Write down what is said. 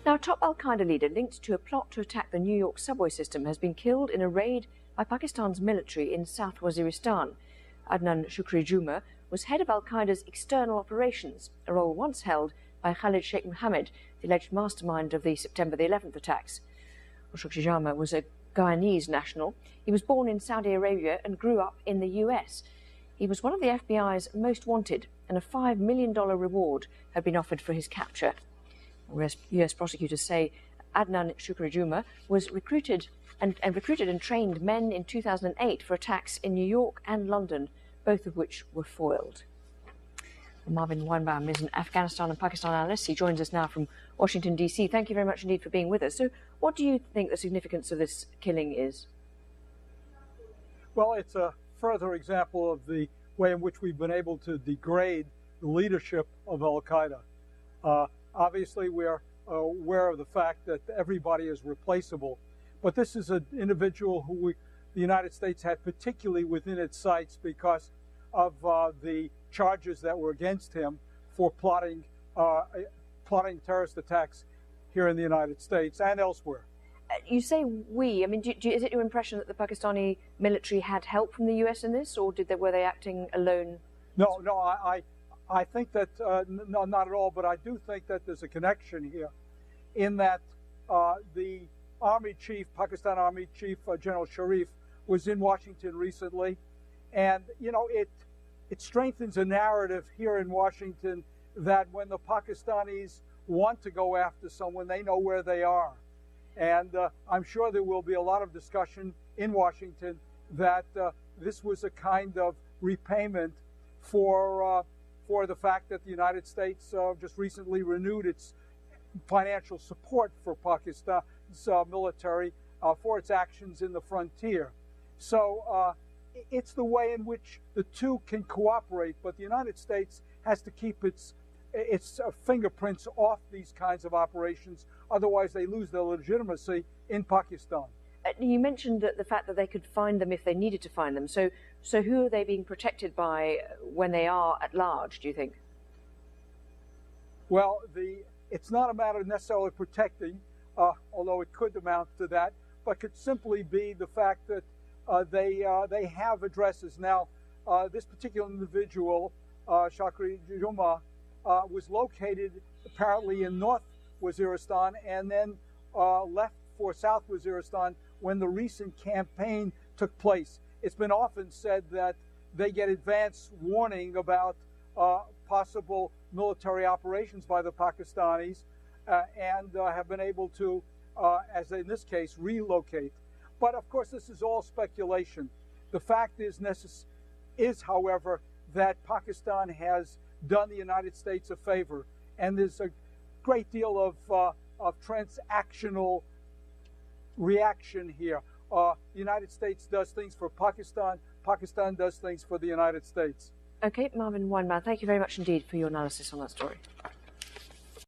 Now, a top Al-Qaeda leader linked to a plot to attack the New York subway system has been killed in a raid by Pakistan's military in South Waziristan. Adnan Shukrijumah was head of Al-Qaeda's external operations, a role once held by Khalid Sheikh Mohammed, the alleged mastermind of the September the 11th attacks. Shukrijumah was a Guyanese national. He was born in Saudi Arabia and grew up in the US. He was one of the FBI's most wanted, and a $5 million reward had been offered for his capture. US prosecutors say Adnan Shukrijumah was recruited and trained men in 2008 for attacks in New York and London, both of which were foiled. Marvin Weinbaum is an Afghanistan and Pakistan analyst. He joins us now from Washington, D.C. Thank you very much indeed for being with us. So what do you think the significance of this killing is? Well, it's a further example of the way in which we've been able to degrade the leadership of Al-Qaeda. Obviously, we're aware of the fact that everybody is replaceable, but this is an individual who the United States had particularly within its sights because of the charges that were against him for plotting terrorist attacks here in the United States and elsewhere. You say we. I mean, is it your impression that the Pakistani military had help from the U.S. in this, or were they acting alone? No, I think that, no, not at all, but I do think that there's a connection here in that the Army Chief, Pakistan Army Chief General Sharif, was in Washington recently, and, you know, it strengthens a narrative here in Washington that when the Pakistanis want to go after someone, they know where they are. And I'm sure there will be a lot of discussion in Washington that this was a kind of repayment for the fact that the United States just recently renewed its financial support for Pakistan's military for its actions in the frontier. So it's the way in which the two can cooperate, but the United States has to keep its fingerprints off these kinds of operations, otherwise they lose their legitimacy in Pakistan. You mentioned the fact that they could find them if they needed to find them. So who are they being protected by when they are at large, do you think? Well, it's not a matter of necessarily protecting, although it could amount to that, but could simply be the fact that they have addresses. Now, this particular individual, Shukrijumah, was located apparently in North Waziristan and then left for South Waziristan when the recent campaign took place. It's been often said that they get advance warning about possible military operations by the Pakistanis and have been able to, as in this case, relocate. But of course, this is all speculation. The fact is, however, that Pakistan has done the United States a favor, and there's a great deal of transactional reaction here. The United States does things for Pakistan, Pakistan does things for the United States. Okay, Marvin Weinbaum, thank you very much indeed for your analysis on that story.